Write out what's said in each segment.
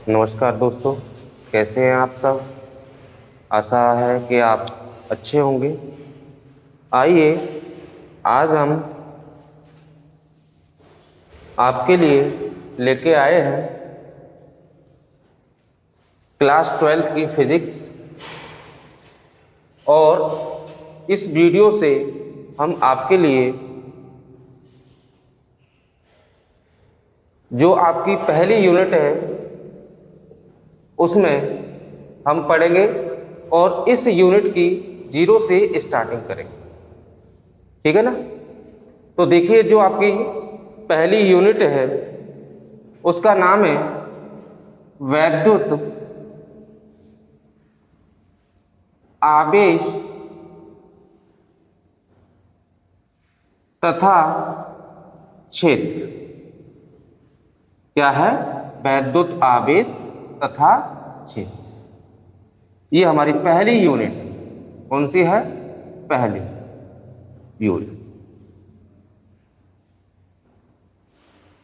नमस्कार दोस्तों, कैसे हैं आप सब। आशा है कि आप अच्छे होंगे। आइए आज हम आपके लिए लेके आए हैं क्लास 12 की फिजिक्स। और इस वीडियो से हम आपके लिए जो आपकी पहली यूनिट है उसमें हम पढ़ेंगे और इस यूनिट की जीरो से स्टार्टिंग करेंगे। ठीक है ना। तो देखिए, जो आपकी पहली यूनिट है उसका नाम है वैद्युत आवेश तथा क्षेत्र। क्या है? वैद्युत आवेश तथा क्षेत्र। ये हमारी पहली यूनिट कौन सी है? पहली यूनिट।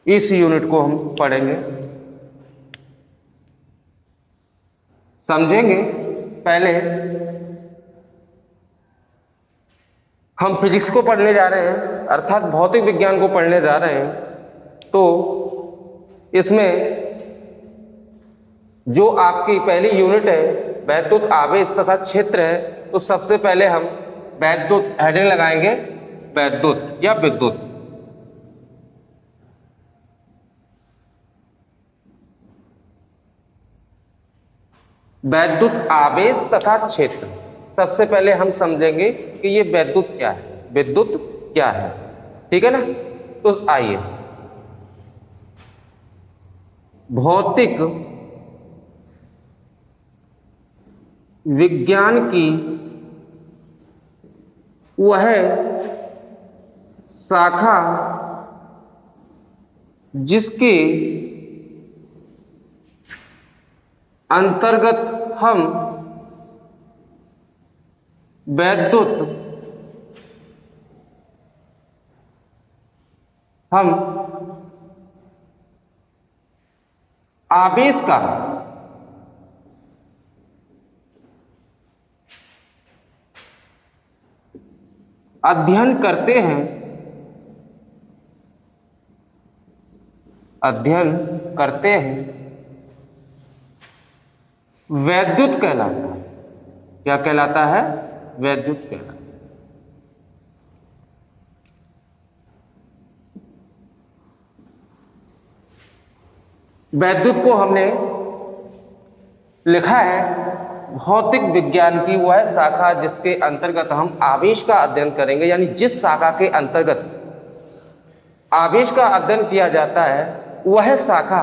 इस यूनिट को हम पढ़ेंगे, समझेंगे। पहले हम फिजिक्स को पढ़ने जा रहे हैं, अर्थात भौतिक विज्ञान को पढ़ने जा रहे हैं। तो इसमें जो आपकी पहली यूनिट है वैद्युत आवेश तथा क्षेत्र है, तो सबसे पहले हम वैद्युत हेडिंग लगाएंगे, वैद्युत या विद्युत। वैद्युत आवेश तथा क्षेत्र। सबसे पहले हम समझेंगे कि ये वैद्युत क्या है, विद्युत क्या है। ठीक है ना। तो आइए, भौतिक विज्ञान की वह शाखा जिसके अंतर्गत हम वैद्युत आवेश का अध्ययन करते हैं, वैद्युत कहलाता है। क्या कहलाता है? वैद्युत कहलाता है। वैद्युत को हमने लिखा है भौतिक विज्ञान की वह शाखा जिसके अंतर्गत हम आवेश का अध्ययन करेंगे, यानी जिस शाखा के अंतर्गत आवेश का अध्ययन किया जाता है वह शाखा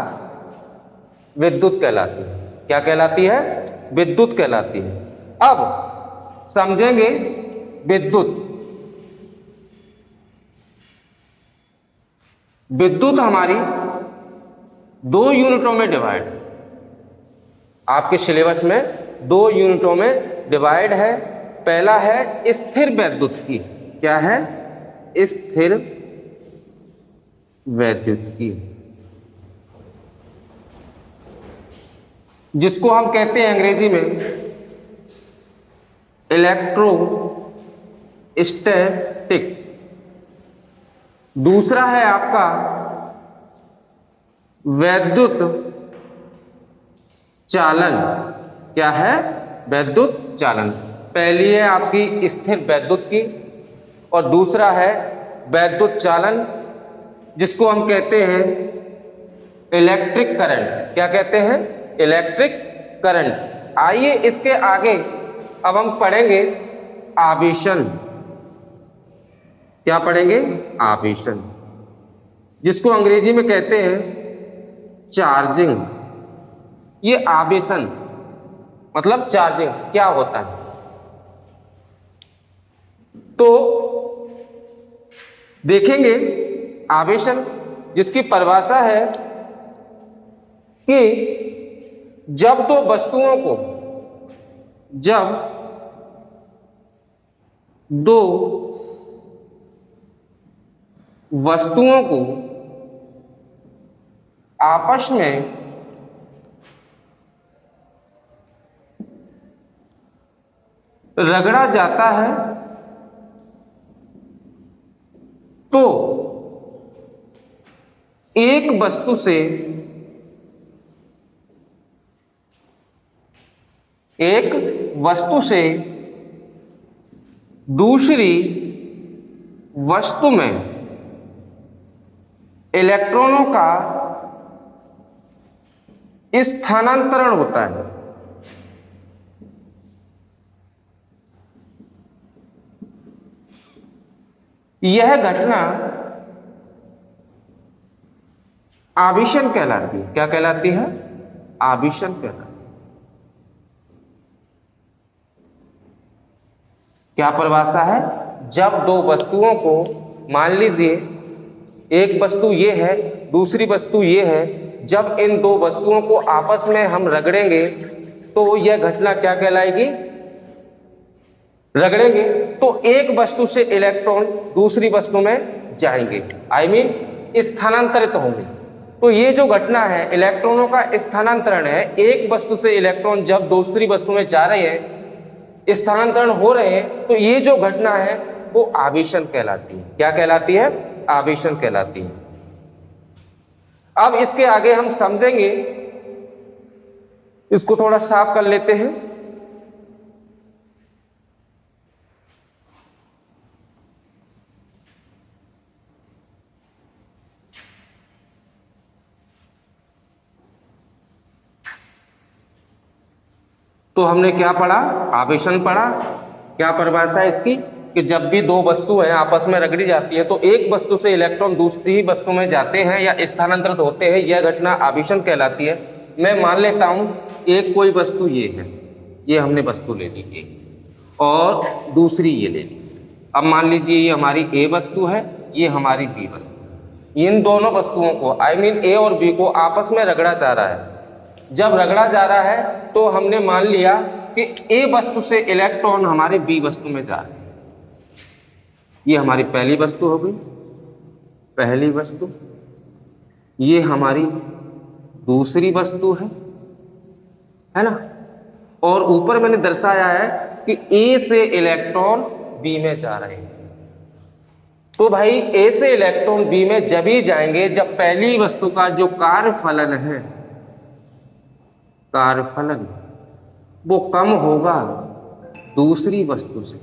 विद्युत कहलाती है। क्या कहलाती है? विद्युत कहलाती है। अब समझेंगे विद्युत। विद्युत हमारी दो यूनिटों में डिवाइड है। आपके सिलेबस में दो यूनिटों में डिवाइड है। पहला है स्थिर वैद्युत की। क्या है? स्थिर वैद्युत की, जिसको हम कहते हैं अंग्रेजी में इलेक्ट्रोस्टैटिक्स। दूसरा है आपका वैद्युत चालन। क्या है? वैद्युत चालन। पहली है आपकी स्थिर वैद्युत की और दूसरा है वैद्युत चालन, जिसको हम कहते हैं इलेक्ट्रिक करंट। क्या कहते हैं? Electric current. आइए इसके आगे अब हम पढ़ेंगे आवेशन। क्या पढ़ेंगे? आवेशन, जिसको अंग्रेजी में कहते हैं चार्जिंग। ये आवेशन मतलब चार्जिंग क्या होता है? तो देखेंगे आवेशन, जिसकी परिभाषा है कि जब दो वस्तुओं को, जब दो वस्तुओं को आपस में रगड़ा जाता है तो एक वस्तु से दूसरी वस्तु में इलेक्ट्रॉनों का स्थानांतरण होता है। यह घटना आवेशन कहलाती है। क्या कहलाती है? आवेशन कहलाती है। क्या परिभाषा है? जब दो वस्तुओं को, मान लीजिए एक वस्तु ये है, दूसरी वस्तु ये है, जब इन दो वस्तुओं को आपस में हम रगड़ेंगे तो यह घटना क्या कहलाएगी? रगड़ेंगे तो एक वस्तु से इलेक्ट्रॉन दूसरी वस्तु में जाएंगे, स्थानांतरित होंगे। तो ये जो घटना है इलेक्ट्रॉनों का स्थानांतरण है। एक वस्तु से इलेक्ट्रॉन जब दूसरी वस्तु में जा रहे हैं, स्थानांतरण हो रहे हैं, तो ये जो घटना है वो आवेशन कहलाती है। क्या कहलाती है? आवेशन कहलाती है। अब इसके आगे हम समझेंगे, इसको थोड़ा साफ कर लेते हैं। तो हमने क्या पढ़ा? आवेशन पढ़ा। क्या परिभाषा है इसकी? कि जब भी दो वस्तुएं आपस में रगड़ी जाती है तो एक वस्तु से इलेक्ट्रॉन दूसरी वस्तु में जाते हैं या स्थानांतरित होते हैं, यह घटना आवेशन कहलाती है। मैं मान लेता हूं एक कोई वस्तु ये है, ये हमने वस्तु ले ली एक, और दूसरी ये ले ली। अब मान लीजिए ये हमारी ए वस्तु है, ये हमारी बी वस्तु। इन दोनों वस्तुओं को ए और बी को आपस में रगड़ा जा रहा है। जब रगड़ा जा रहा है तो हमने मान लिया कि ए वस्तु से इलेक्ट्रॉन हमारे बी वस्तु में जा रहे हैं। ये हमारी पहली वस्तु हो गई, पहली वस्तु। ये हमारी दूसरी वस्तु है ना। और ऊपर मैंने दर्शाया है कि ए से इलेक्ट्रॉन बी में जा रहे हैं। तो भाई ए से इलेक्ट्रॉन बी में जब ही जाएंगे जब पहली वस्तु का जो कार्यफलन है, कार्यफलन वो कम होगा दूसरी वस्तु से।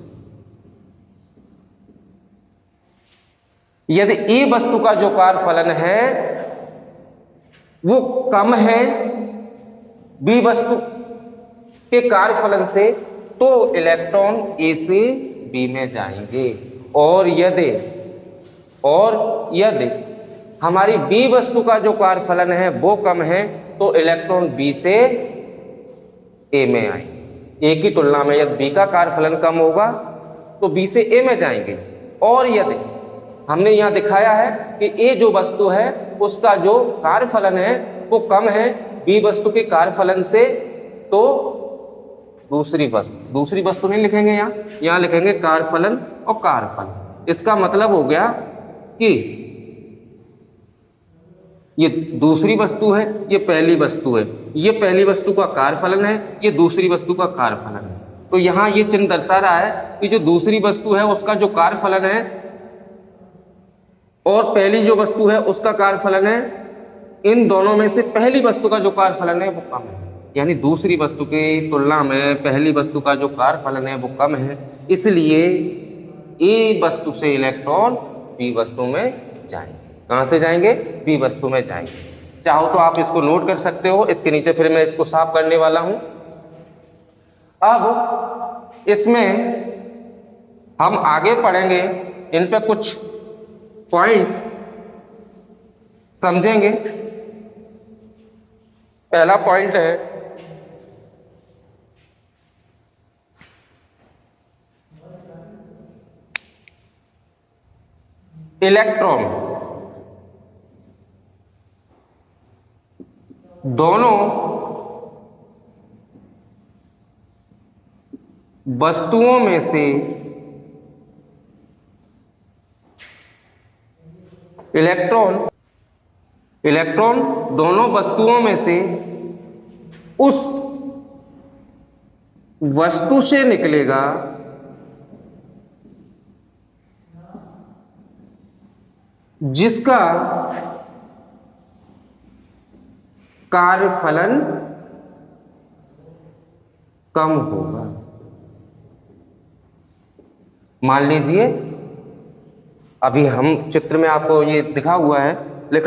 यदि ए वस्तु का जो कार्यफलन है वो कम है बी वस्तु के कार्यफलन से, तो इलेक्ट्रॉन ए से बी में जाएंगे। और यदि हमारी बी वस्तु का जो कार्यफलन है वो कम है तो इलेक्ट्रॉन बी से ए में आएंगे। ए की तुलना में यदि बी का कार्यफलन कम होगा तो बी से ए में जाएंगे। और यदि हमने यहां दिखाया है कि ए जो वस्तु है उसका जो कार्यफलन है वो कम है बी वस्तु के कार्यफलन से, तो दूसरी वस्तु नहीं लिखेंगे, यहां लिखेंगे कार्यफलन और कार्यफल। इसका मतलब हो गया कि ये दूसरी वस्तु है, ये पहली वस्तु है, ये पहली वस्तु का कार्यफलन है, ये दूसरी वस्तु का कार्यफलन है। तो यहां ये चिन्ह दर्शा रहा है कि जो दूसरी वस्तु है उसका जो कार्यफलन है और पहली जो वस्तु है उसका कार्यफलन है, इन दोनों में से पहली वस्तु का जो कार्यफलन है वो कम है। यानी दूसरी वस्तु की तुलना में पहली वस्तु का जो कार्यफलन है वो कम है, इसलिए ए वस्तु से इलेक्ट्रॉन बी वस्तु में जाएंगे। कहां से जाएंगे? बी वस्तु में जाएंगे। चाहो तो आप इसको नोट कर सकते हो, इसके नीचे फिर मैं इसको साफ करने वाला हूं। अब इसमें हम आगे पढ़ेंगे, इन पे कुछ पॉइंट समझेंगे। पहला पॉइंट है इलेक्ट्रॉन दोनों वस्तुओं में से इलेक्ट्रॉन दोनों वस्तुओं में से उस वस्तु से निकलेगा जिसका कार्यफलन कम होगा। मान लीजिए अभी हम चित्र में आपको ये लिखा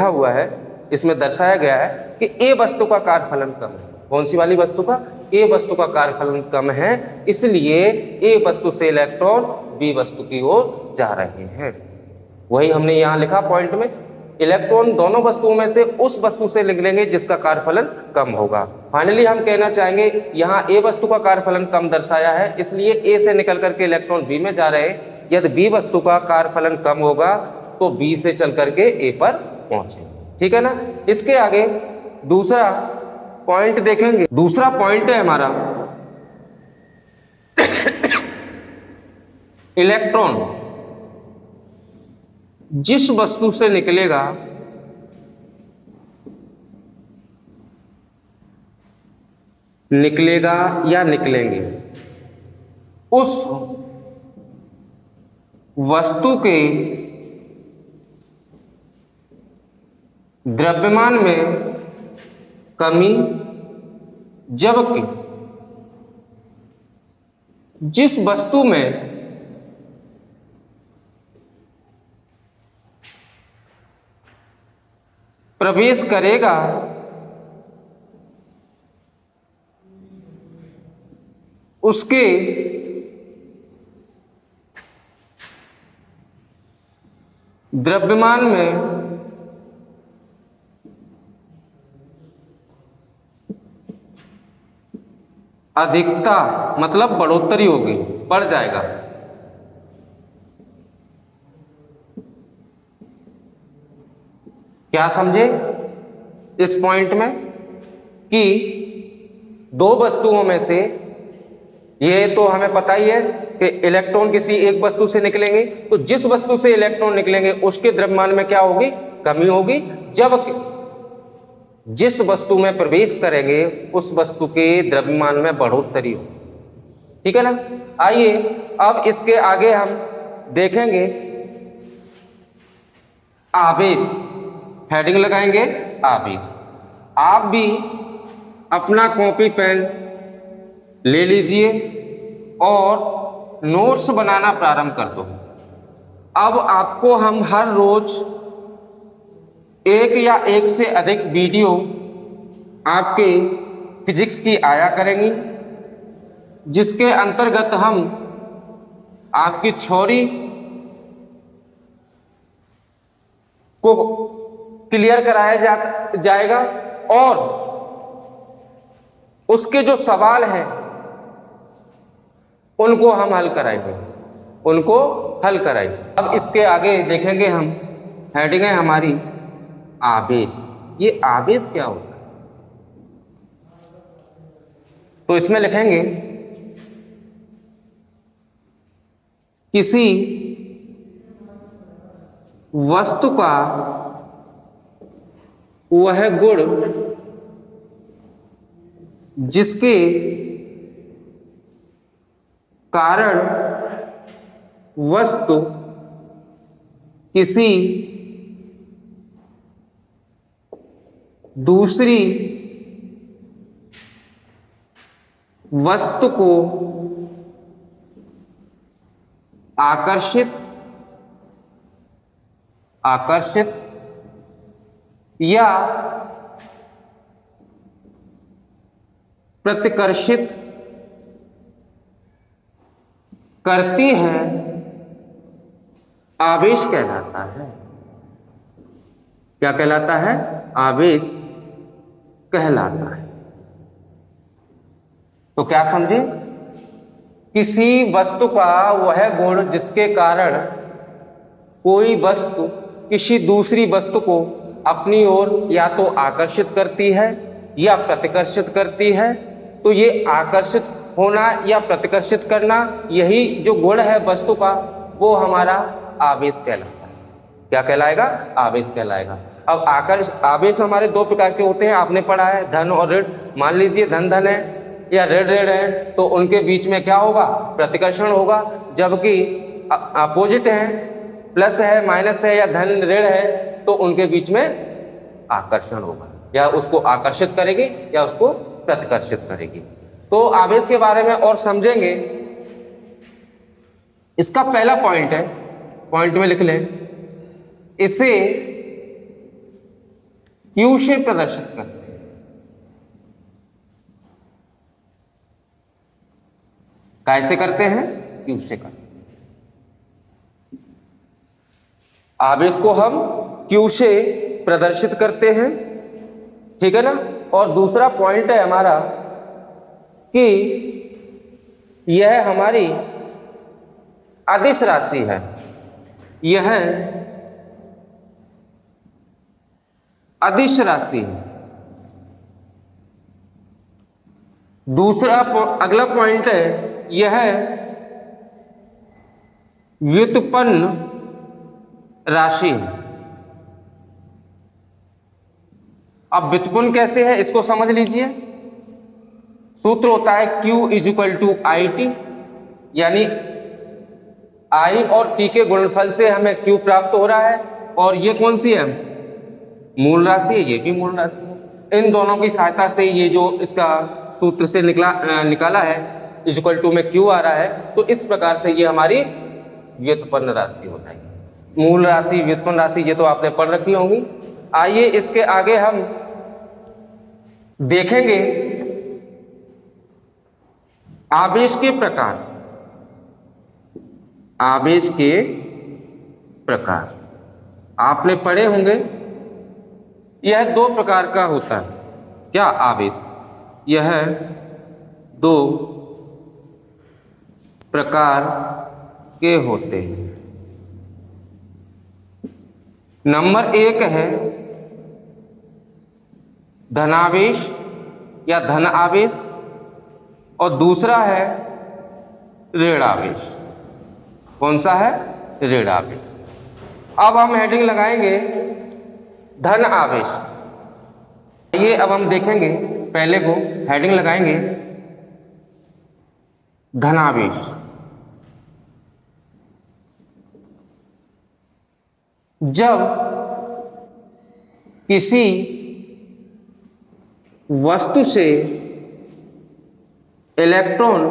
हुआ है, इसमें दर्शाया गया है कि ए वस्तु का कार्यफलन कम है। कौन सी वाली वस्तु का? ए वस्तु का कार्यफलन कम है, इसलिए ए वस्तु से इलेक्ट्रॉन बी वस्तु की ओर जा रहे हैं। वही हमने यहां लिखा पॉइंट में, इलेक्ट्रॉन दोनों वस्तुओं में से उस वस्तु से निकलेंगे जिसका कार्यफलन कम होगा। फाइनली हम कहना चाहेंगे यहाँ ए वस्तु का कार्यफलन कम दर्शाया है, इसलिए ए से निकल करके इलेक्ट्रॉन बी में जा रहे हैं। यदि बी वस्तु का कार्यफलन कम होगा तो बी से चल करके ए पर पहुंचे। ठीक है ना। इसके आगे दूसरा पॉइंट देखेंगे। दूसरा पॉइंट है हमारा इलेक्ट्रॉन जिस वस्तु से निकलेगा या निकलेंगे उस वस्तु के द्रव्यमान में कमी, जबकि जिस वस्तु में प्रवेश करेगा उसके द्रव्यमान में अधिकता मतलब बढ़ोतरी होगी, बढ़ जाएगा। क्या समझे इस पॉइंट में कि दो वस्तुओं में से, ये तो हमें पता ही है कि इलेक्ट्रॉन किसी एक वस्तु से निकलेंगे, तो जिस वस्तु से इलेक्ट्रॉन निकलेंगे उसके द्रव्यमान में क्या होगी? कमी होगी। जबकि जिस वस्तु में प्रवेश करेंगे उस वस्तु के द्रव्यमान में बढ़ोतरी होगी। ठीक है ना। आइए अब इसके आगे हम देखेंगे आवेश। हेडिंग लगाएंगे आवेश। आप भी अपना कॉपी पेन ले लीजिए और नोट्स बनाना प्रारंभ कर दो। अब आपको हम हर रोज एक या एक से अधिक वीडियो आपके फिजिक्स की आया करेंगी, जिसके अंतर्गत हम आपकी थ्योरी को क्लियर कराया जाएगा और उसके जो सवाल हैं उनको हम हल कराएंगे, अब इसके आगे देखेंगे हम, हेडिंग है हमारी आवेश। ये आवेश क्या होता है? तो इसमें लिखेंगे किसी वस्तु का वह गुण जिसके कारण वस्तु किसी दूसरी वस्तु को आकर्षित या प्रतिकर्षित करती है, आवेश कहलाता है। क्या कहलाता है? आवेश कहलाता है। तो क्या समझे? किसी वस्तु का वह गुण जिसके कारण कोई वस्तु किसी दूसरी वस्तु को अपनी ओर या तो आकर्षित करती है या प्रतिकर्षित करती है। तो ये आकर्षित होना या प्रतिकर्षित करना, यही जो गुण है वस्तु का, वो हमारा आवेश कहलाता है। क्या कहलाएगा? आवेश कहलाएगा। अब आवेश हमारे दो प्रकार के होते हैं, आपने पढ़ा है, धन और ऋण। मान लीजिए धन है या ऋण ऋण है तो उनके बीच में क्या होगा, प्रतिकर्षण होगा। जबकि अपोजिट है, प्लस है, माइनस है या धन ऋण है तो उनके बीच में आकर्षण होगा, या उसको आकर्षित करेगी या उसको प्रतिकर्षित करेगी। तो आवेश के बारे में और समझेंगे। इसका पहला पॉइंट है, पॉइंट में लिख लें, इसे क्यू से प्रदर्शित करते हैं। कैसे करते हैं, क्यू से करते हैं। आवेश को हम क्यू से प्रदर्शित करते हैं, ठीक है ना। और दूसरा पॉइंट है हमारा कि यह हमारी अदिश राशि है, यह अदिश राशि है। दूसरा अगला पॉइंट है, यह व्युत्पन्न राशि है। अब व्युत्पन्न कैसे है इसको समझ लीजिए। सूत्र होता है Q = IT, यानी I और T के गुणनफल से हमें Q प्राप्त हो रहा है। और ये कौन सी है, मूल राशि है, ये भी मूल राशि है। इन दोनों की सहायता से ये जो इसका सूत्र से निकाला है, इक्वल टू में Q आ रहा है, तो इस प्रकार से ये हमारी व्युत्पन्न राशि हो जाएगी। मूल राशि, व्युत्पन्न राशि, ये तो आपने पढ़ रखी होंगी। आइए इसके आगे हम देखेंगे आवेश के प्रकार। आवेश के प्रकार आपने पढ़े होंगे, यह दो प्रकार का होता है। क्या आवेश, यह दो प्रकार के होते हैं। नंबर एक है धनावेश या धन आवेश, और दूसरा है ऋण आवेश। कौन सा है, ऋण आवेश। अब हम हेडिंग लगाएंगे धन आवेश। ये अब हम देखेंगे, पहले को हेडिंग लगाएंगे धनावेश। जब किसी वस्तु से इलेक्ट्रॉन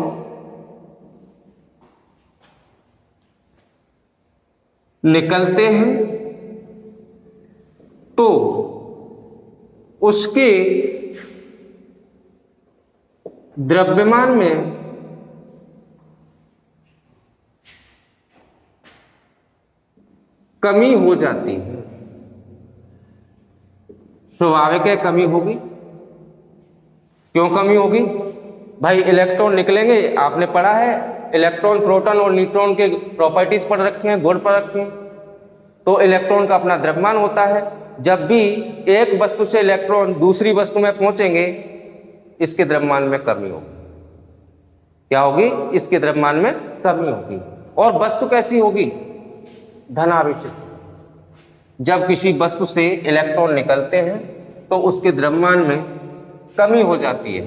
निकलते हैं तो उसके द्रव्यमान में कमी हो जाती है। स्वाभाविक है, कमी होगी। क्यों कमी होगी भाई, इलेक्ट्रॉन निकलेंगे, आपने पढ़ा है इलेक्ट्रॉन, प्रोटॉन और न्यूट्रॉन के प्रॉपर्टीज पढ़ रखे हैं, गुण पढ़ रखे हैं। तो इलेक्ट्रॉन का अपना द्रव्यमान होता है। जब भी एक वस्तु से इलेक्ट्रॉन दूसरी वस्तु में पहुंचेंगे, इसके द्रव्यमान में कमी होगी। क्या होगी, इसके द्रव्यमान में कमी होगी। और वस्तु कैसी होगी, धनावेशित। जब किसी वस्तु से इलेक्ट्रॉन निकलते हैं तो उसके द्रव्यमान में कमी हो जाती है,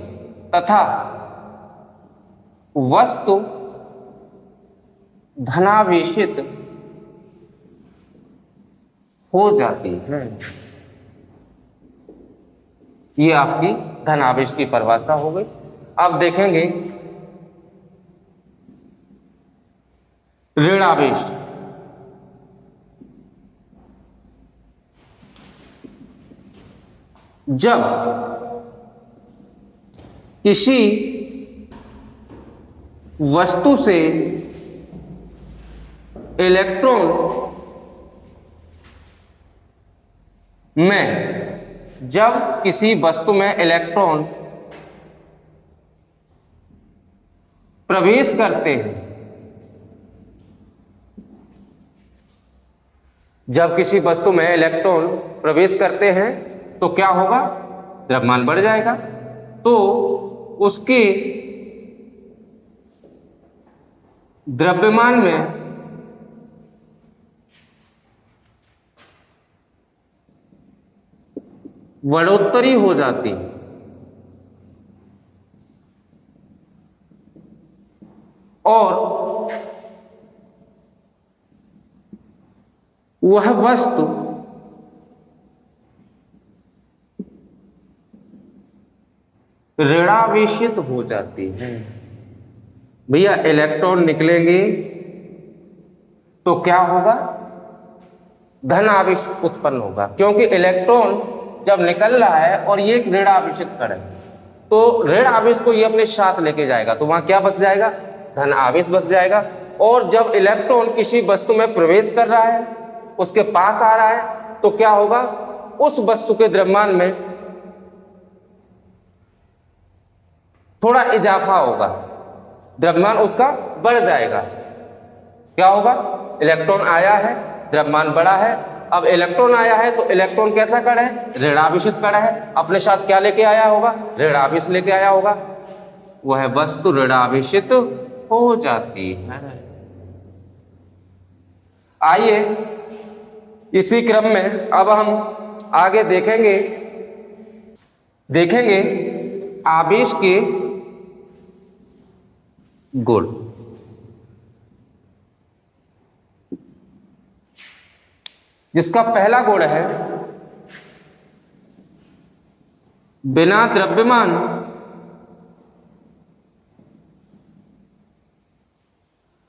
तथा वस्तु धनावेशित हो जाती है। ये आपकी धनावेश की परिभाषा हो गई। अब देखेंगे ऋणावेश। जब किसी वस्तु से इलेक्ट्रॉन में, जब किसी वस्तु में इलेक्ट्रॉन प्रवेश करते हैं, जब किसी वस्तु में इलेक्ट्रॉन प्रवेश करते हैं तो क्या होगा, द्रव्यमान बढ़ जाएगा। तो उसके द्रव्यमान में बढ़ोतरी हो जाती है। और वह वस्तु ऋणावेशित हो जाती है। भैया इलेक्ट्रॉन निकलेंगे तो क्या होगा, धन आवेश उत्पन्न होगा, क्योंकि इलेक्ट्रॉन जब निकल रहा है और ये एक ऋण आवेशित कण है, तो ऋण आवेश को ये अपने साथ लेके जाएगा, तो वहां क्या बच जाएगा, धन आवेश बच जाएगा। और जब इलेक्ट्रॉन किसी वस्तु में प्रवेश कर रहा है, उसके पास आ रहा है, तो क्या होगा, उस वस्तु के द्रव्यमान में थोड़ा इजाफा होगा, द्रव्यमान उसका बढ़ जाएगा। क्या होगा, इलेक्ट्रॉन आया है, द्रव्यमान बढ़ा है। अब इलेक्ट्रॉन आया है तो इलेक्ट्रॉन कैसा कण है, ऋणावेशित कण है, अपने साथ क्या लेके आया होगा, ऋणावेश लेके आया होगा, वह वस्तु ऋणावेशित हो जाती है। आइए इसी क्रम में अब हम आगे देखेंगे आवेश के गुण। जिसका पहला गुण है, बिना द्रव्यमान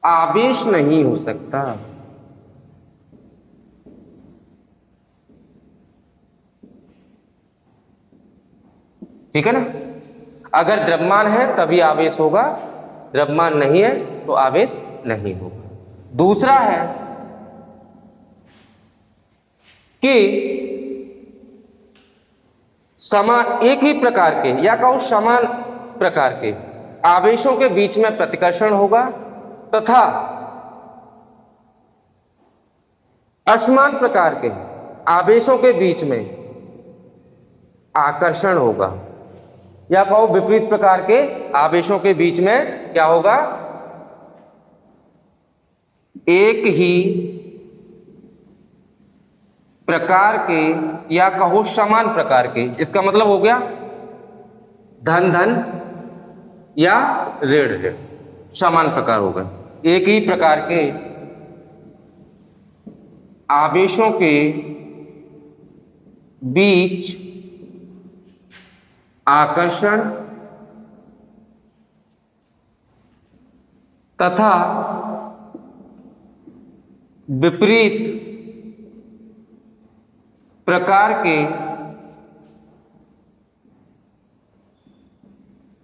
आवेश नहीं हो सकता। ठीक है ना, अगर द्रव्यमान है तभी आवेश होगा, द्रव्यमान नहीं है तो आवेश नहीं होगा। दूसरा है कि एक ही प्रकार के या कहो समान प्रकार के आवेशों के बीच में प्रतिकर्षण होगा तथा असमान प्रकार के आवेशों के बीच में आकर्षण होगा, या कहो विपरीत प्रकार के आवेशों के बीच में क्या होगा, एक ही प्रकार के या कहो समान प्रकार के, इसका मतलब हो गया धन धन या ऋण ऋण, समान प्रकार होगा। एक ही प्रकार के आवेशों के बीच आकर्षण तथा विपरीत प्रकार के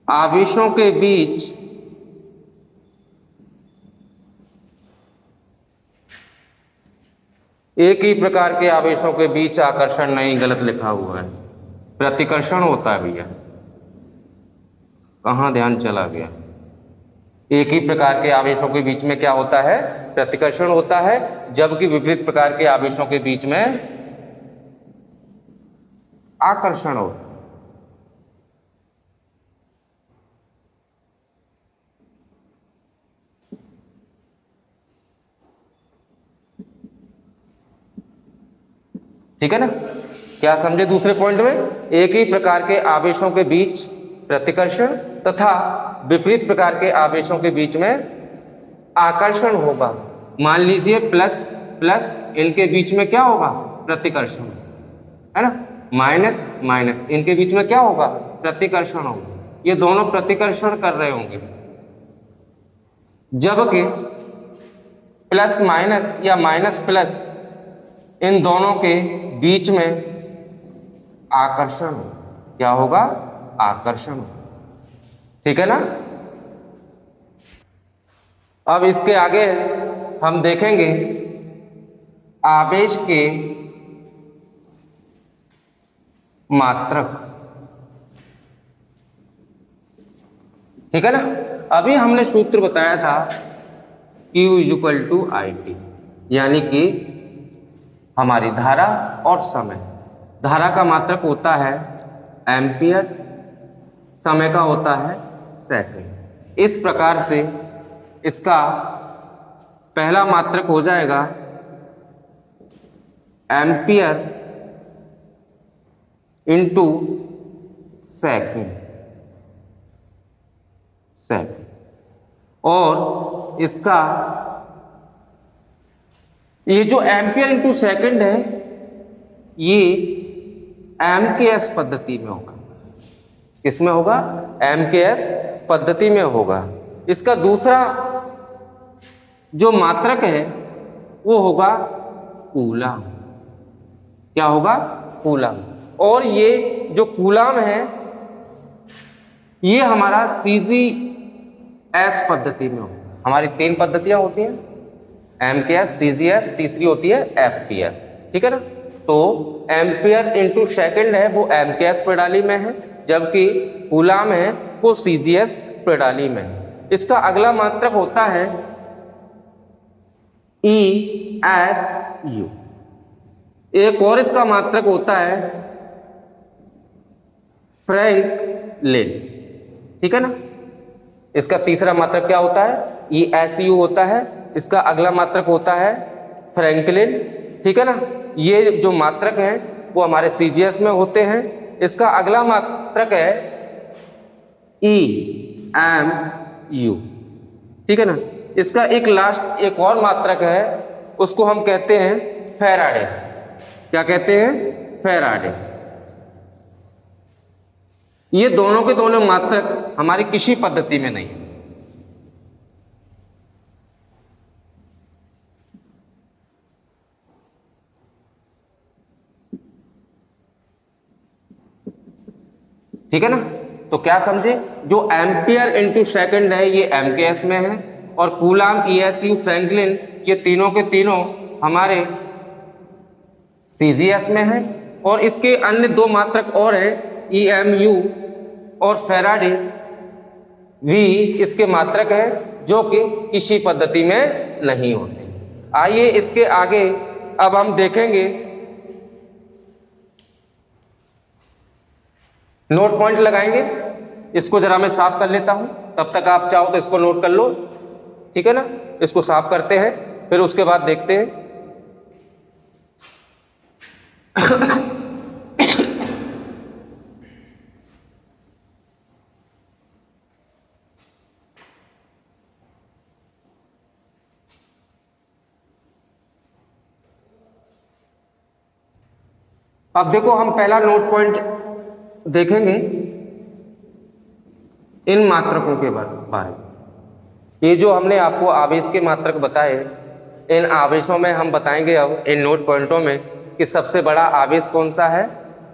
आवेशों के बीच एक ही प्रकार के आवेशों के बीच आकर्षण नहीं, गलत लिखा हुआ है, प्रतिकर्षण होता है भैया, कहां ध्यान चला गया। एक ही प्रकार के आवेशों के बीच में क्या होता है, प्रतिकर्षण होता है, जबकि विपरीत प्रकार के आवेशों के बीच में आकर्षण होता है। ठीक है ना, क्या समझे दूसरे पॉइंट में, एक ही प्रकार के आवेशों के बीच प्रतिकर्षण तथा विपरीत प्रकार के आवेशों के बीच में आकर्षण होगा। मान लीजिए प्लस प्लस, इनके बीच में क्या होगा, प्रतिकर्षण, है ना, माइनस माइनस, इनके बीच में क्या होगा, प्रतिकर्षण होगा। ये दोनों प्रतिकर्षण कर रहे होंगे, जबकि प्लस माइनस या माइनस प्लस, इन दोनों के बीच में आकर्षण, क्या होगा, आकर्षण। ठीक है ना। अब इसके आगे हम देखेंगे आवेश के मात्रक। ठीक है ना, अभी हमने सूत्र बताया था Q = IT, यानी कि हमारी धारा और समय। धारा का मात्रक होता है एम्पियर, समय का होता है सेकंड। इस प्रकार से इसका पहला मात्रक हो जाएगा एम्पियर इंटू सेकंड। और इसका ये जो एम्पियर इंटू सेकंड है ये एमकेएस पद्धति में होगा। किसमें होगा? एमकेएस पद्धति में होगा। इसका दूसरा जो मात्रक है वो होगा कूलम। क्या होगा? कूलम। और ये जो कूलम है ये हमारा सीजीएस पद्धति में होगा। हमारी 3 पद्धतियां होती हैं, एमकेएस, सीजीएस, तीसरी होती है एफपीएस। ठीक है ना? तो एम्पियर इंटू सेकंड है वो एमकेएस प्रणाली में है, जबकि कूलम है वो सीजीएस प्रणाली में है। इसका अगला मात्रक होता है ईएसयू। एक और इसका मात्रक होता है फ्रैंकलिन। ठीक है ना? इसका तीसरा मात्रक क्या होता है? ईएसयू होता है। इसका अगला मात्रक होता है फ्रैंकलिन। ठीक है ना? ये जो मात्रक हैं वो हमारे सीजीएस में होते हैं। इसका अगला मात्रक है ईएमयू। ठीक है ना? इसका एक और मात्रक है, उसको हम कहते हैं फैराडे। क्या कहते हैं? फैराडे। ये दोनों के दोनों मात्रक हमारी किसी पद्धति में नहीं है। ठीक है ना? तो क्या समझे? जो एम्पियर इंटू सेकंड है ये एमकेएस में है, और कूलम, ईएसयू, फ्रैंकलिन ये तीनों के तीनों हमारे सीजीएस में है। और इसके अन्य 2 मात्रक और हैं, ईएमयू और फैराडे भी इसके मात्रक है, जो कि किसी पद्धति में नहीं होते। आइए इसके आगे अब हम देखेंगे, नोट पॉइंट लगाएंगे। इसको जरा मैं साफ कर लेता हूं, तब तक आप चाहो तो इसको नोट कर लो। ठीक है ना? इसको साफ करते हैं, फिर उसके बाद देखते हैं। अब देखो, हम पहला नोट पॉइंट देखेंगे इन मात्रकों के बारे में। ये जो हमने आपको आवेश के मात्रक बताए, इन आवेशों में हम बताएंगे अब इन नोट पॉइंटों में कि सबसे बड़ा आवेश कौन सा है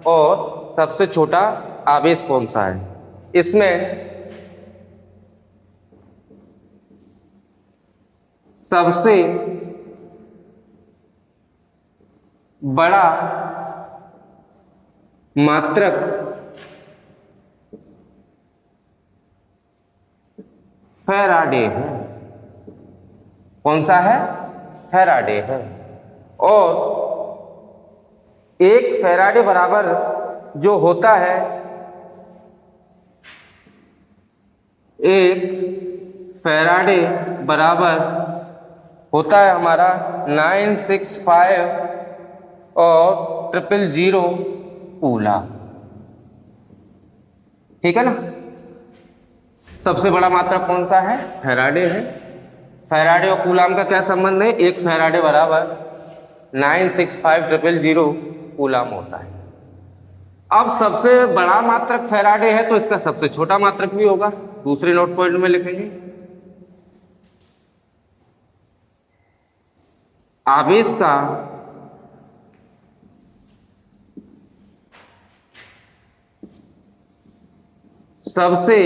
और सबसे छोटा आवेश कौन सा है। इसमें सबसे बड़ा मात्रक फैराडे है। कौन सा है? फैराडे है। और एक फैराडे बराबर जो होता है, एक फैराडे बराबर होता है हमारा 965 और 000 कूलम। ठीक है ना? सबसे बड़ा मात्रक कौन सा है? फैराडे है। फैराडे और कूलम का क्या संबंध है? एक फैराडे बराबर 965,000 कूलम होता है। अब सबसे बड़ा मात्रक फैराडे है तो इसका सबसे छोटा मात्रक भी होगा। दूसरे नोट पॉइंट में लिखेंगे, आवेश का सबसे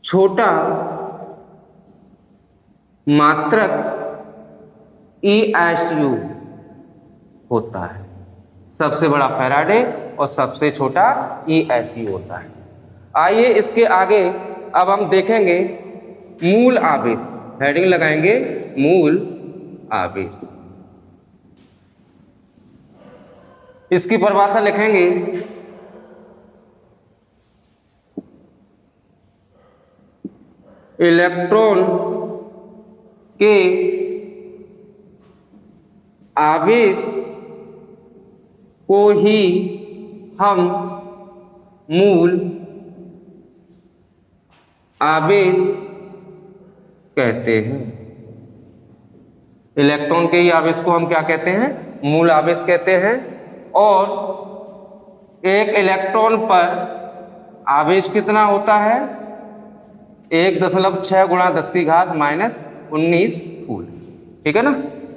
छोटा मात्रक ईएसयू होता है। सबसे बड़ा फैराडे और सबसे छोटा ईएसयू होता है। आइए इसके आगे अब हम देखेंगे मूल आवेश। हेडिंग लगाएंगे मूल आवेश। इसकी परिभाषा लिखेंगे, इलेक्ट्रॉन के आवेश को ही हम मूल आवेश कहते हैं। इलेक्ट्रॉन के ही आवेश को हम क्या कहते हैं? मूल आवेश कहते हैं। और एक इलेक्ट्रॉन पर आवेश कितना होता है? 1.6 गुणा 10⁻⁻19 कूल। ठीक है ना?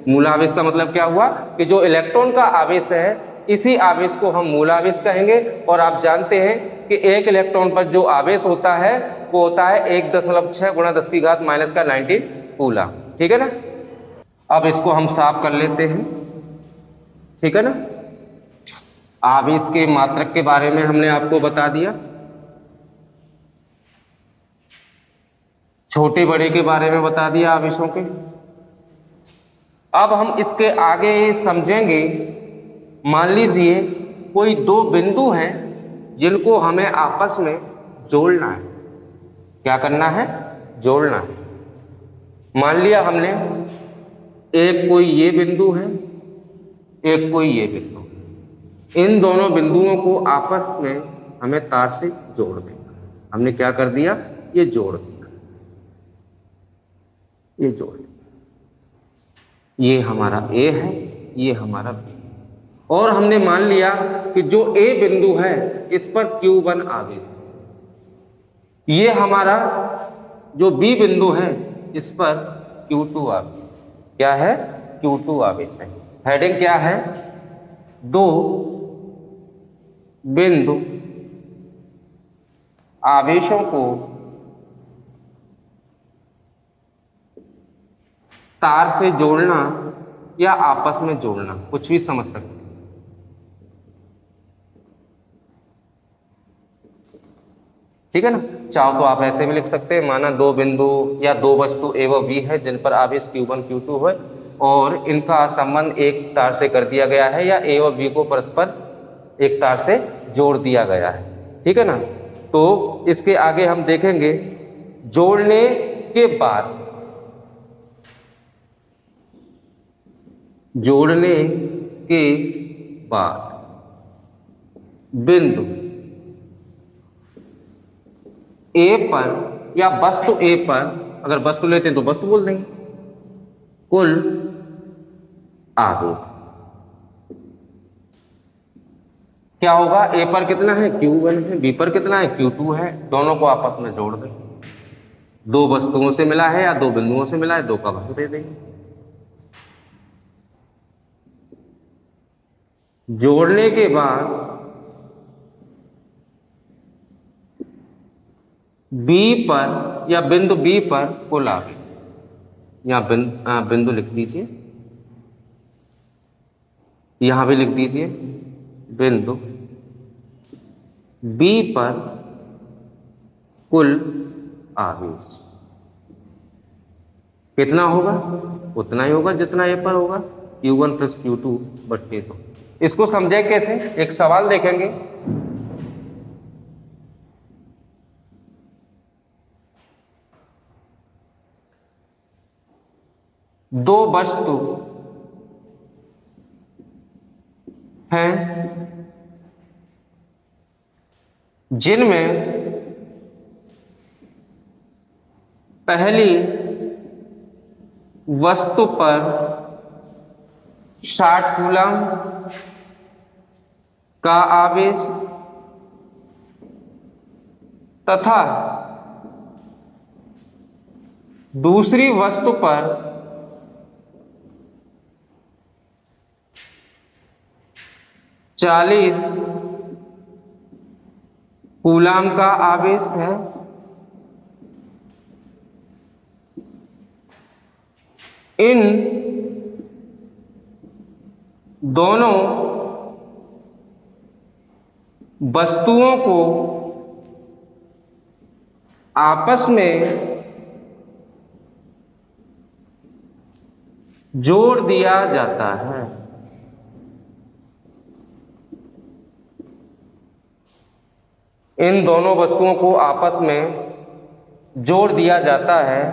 मूल आवेश का मतलब क्या हुआ कि जो इलेक्ट्रॉन का आवेश है इसी आवेश को हम मूल आवेश कहेंगे। और आप जानते हैं कि एक इलेक्ट्रॉन पर जो आवेश होता है वो होता है 1.6 गुणा 10⁻⁻19 कूलम। ठीक है ना? अब इसको हम साफ कर लेते हैं। ठीक है ना? आवेश के मात्रक के बारे में हमने आपको बता दिया, छोटे बड़े के बारे में बता दिया आवेशों के। अब हम इसके आगे समझेंगे। मान लीजिए कोई दो बिंदु हैं जिनको हमें आपस में जोड़ना है। क्या करना है? जोड़ना है। मान लिया हमने एक कोई ये बिंदु है, एक कोई ये बिंदु। इन दोनों बिंदुओं को आपस में हमें तार से जोड़ देना। हमने क्या कर दिया? ये जोड़ दिया, ये जोड़ दिया। ये हमारा ए है, ये हमारा बी। और हमने मान लिया कि जो ए बिंदु है इस पर Q1 आवेश है। ये हमारा जो बी बिंदु है इस पर Q2 आवेश। क्या है? Q2 आवेश है। हेडिंग क्या है? दो बिंदु आवेशों को तार से जोड़ना या आपस में जोड़ना, कुछ भी समझ सकते हैं। ठीक है ना? चाहो तो आप ऐसे भी लिख सकते हैं, माना दो बिंदु या दो वस्तु ए व बी है जिन पर आवेश Q1 Q2 है और इनका संबंध एक तार से कर दिया गया है या ए और बी को परस्पर एक तार से जोड़ दिया गया है। ठीक है ना? तो इसके आगे हम देखेंगे जोड़ने के बाद, जोड़ने के बाद बिंदु ए पर या वस्तु ए पर, अगर वस्तु लेते हैं तो वस्तु बोल देंगे, कुल आवेश क्या होगा? ए पर कितना है? Q1 है। बी पर कितना है? Q2 है। दोनों को आपस में जोड़ दें। दो वस्तुओं से मिला है या दो बिंदुओं से मिला है, दो का भाग दे देंगे। जोड़ने के बाद बी पर या बिंदु बी पर कुल आवेश, यहां बिंदु लिख दीजिए, यहां भी लिख दीजिए बिंदु बी पर कुल आवेश कितना होगा? उतना ही होगा जितना ए पर होगा, Q1 प्लस Q2 बट्टे 2। इसको समझे कैसे? एक सवाल देखेंगे। दो वस्तु हैं जिनमें पहली वस्तु पर 60 कूलम का आवेश तथा दूसरी वस्तु पर 40 कूलम का आवेश है। इन दोनों वस्तुओं को आपस में जोड़ दिया जाता है। इन दोनों वस्तुओं को आपस में जोड़ दिया जाता है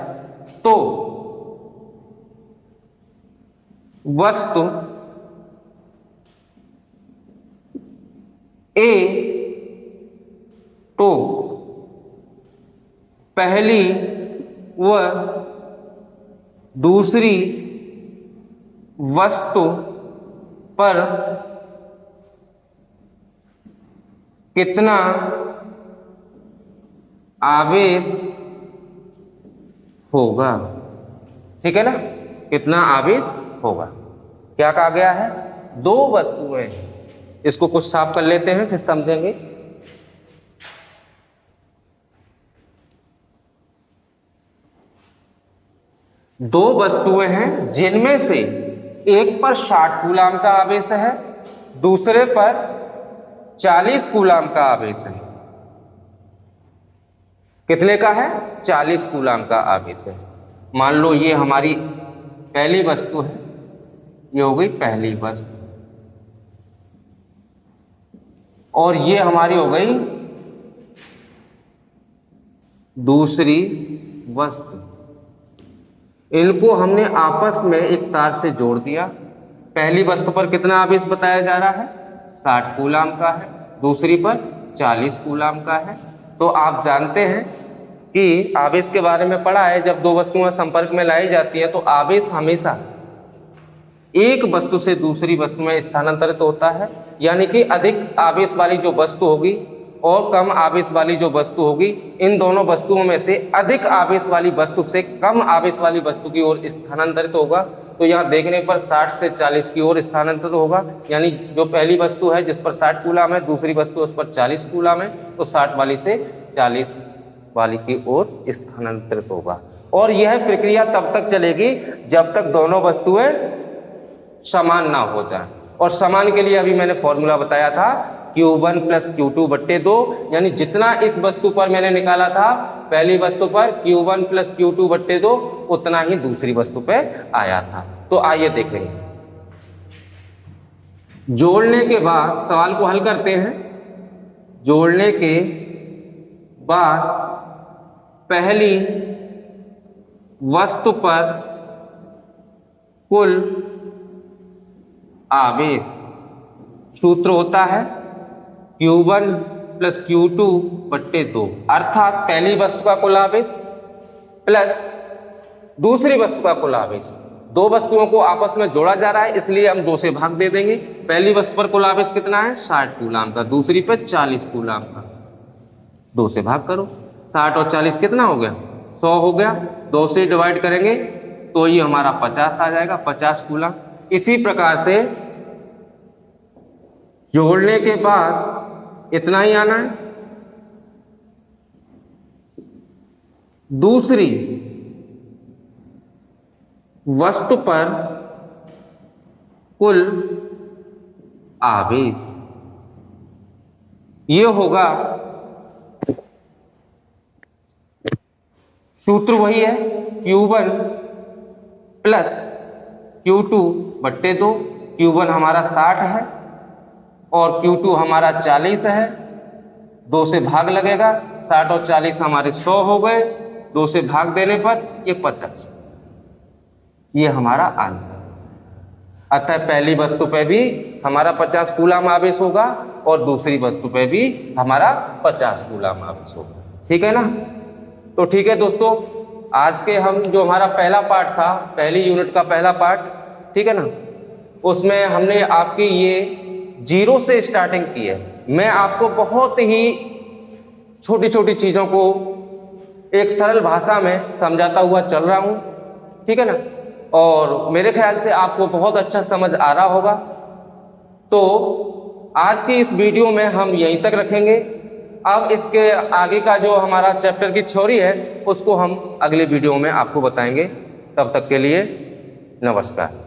तो वस्तु ए तो पहली व दूसरी वस्तु पर कितना आवेश होगा। ठीक है ना, कितना आवेश होगा। क्या कहा गया है, दो वस्तुएं, इसको कुछ साफ कर लेते हैं फिर समझेंगे। दो वस्तुएं हैं जिनमें से एक पर 60 कूलाम का आवेश है, दूसरे पर 40 कूलाम का आवेश है। कितने का है, 40 कूलाम का आवेश है। मान लो ये हमारी पहली वस्तु है, ये हो गई पहली वस्तु, और ये हमारी हो गई दूसरी वस्तु। इनको हमने आपस में एक तार से जोड़ दिया। पहली वस्तु पर कितना आवेश बताया जा रहा है, 60 कूलाम का है, दूसरी पर 40 कूलाम का है। तो आप जानते हैं कि आवेश के बारे में पढ़ा है, जब दो वस्तुएं संपर्क में लाई जाती है तो आवेश हमेशा एक वस्तु से दूसरी वस्तु में स्थानांतरित होता है। यानी कि अधिक आवेश वाली जो वस्तु होगी और कम आवेश वाली जो वस्तु होगी, इन दोनों वस्तुओं में से अधिक आवेश वाली वस्तु से कम आवेश वाली वस्तु की ओर स्थानांतरित होगा। तो यहाँ देखने पर 60 से 40 की ओर स्थानांतरित होगा। यानी जो पहली वस्तु है जिस पर 60 कूलाम है, दूसरी वस्तु उस पर 40 कूलाम है, तो 60 वाली से 40 वाली की ओर स्थानांतरित होगा। और यह प्रक्रिया तब तक चलेगी जब तक दोनों वस्तुएं समान ना हो जाए। और समान के लिए अभी मैंने फॉर्मूला बताया था, Q1 + Q2 / 2, यानी जितना इस वस्तु पर मैंने निकाला था पहली वस्तु पर Q1 + Q2 / 2, उतना ही दूसरी वस्तु पे आया था। तो आइए देखेंगे। जोड़ने के बाद सवाल को हल करते हैं। जोड़ने के बाद पहली वस्तु पर कुल आवेश, सूत्र होता है Q1 + Q2 / 2, अर्थात पहली वस्तु का कुल आवेश प्लस दूसरी वस्तु का कुल आवेश। दो वस्तुओं को आपस में जोड़ा जा रहा है, इसलिए हम 2 से भाग दे देंगे। पहली वस्तु पर कुल आवेश कितना है, 60 कूलाम का, दूसरी पर 40 कूलाम का। 2 से भाग करो, 60 और 40 कितना हो गया, 100 हो गया। 2 से डिवाइड करेंगे तो ये हमारा 50 आ जाएगा, 50 कूलाम। इसी प्रकार से जोड़ने के बाद इतना ही आना है। दूसरी वस्तु पर कुल आवेश, ये होगा, सूत्र वही है Q1 + Q2 / 2। Q1 हमारा 60 है और Q2 हमारा 40 है। 2 से भाग लगेगा, 60 और 40 हमारे 100 हो गए। 2 से भाग देने पर ये 50, ये हमारा आंसर। अतः पहली वस्तु पे भी हमारा 50 कूलाम आवेश होगा और दूसरी वस्तु पे भी हमारा 50 कूलाम आवेश होगा। ठीक है ना। तो ठीक है दोस्तों, आज के हम जो हमारा पहला पार्ट था, पहली यूनिट का पहला पार्ट, ठीक है ना, उसमें हमने आपकी ये 0 से स्टार्टिंग की है। मैं आपको बहुत ही छोटी छोटी चीज़ों को एक सरल भाषा में समझाता हुआ चल रहा हूँ, ठीक है ना, और मेरे ख्याल से आपको बहुत अच्छा समझ आ रहा होगा। तो आज की इस वीडियो में हम यहीं तक रखेंगे। अब इसके आगे का जो हमारा चैप्टर की थ्योरी है उसको हम अगले वीडियो में आपको बताएंगे। तब तक के लिए नमस्कार।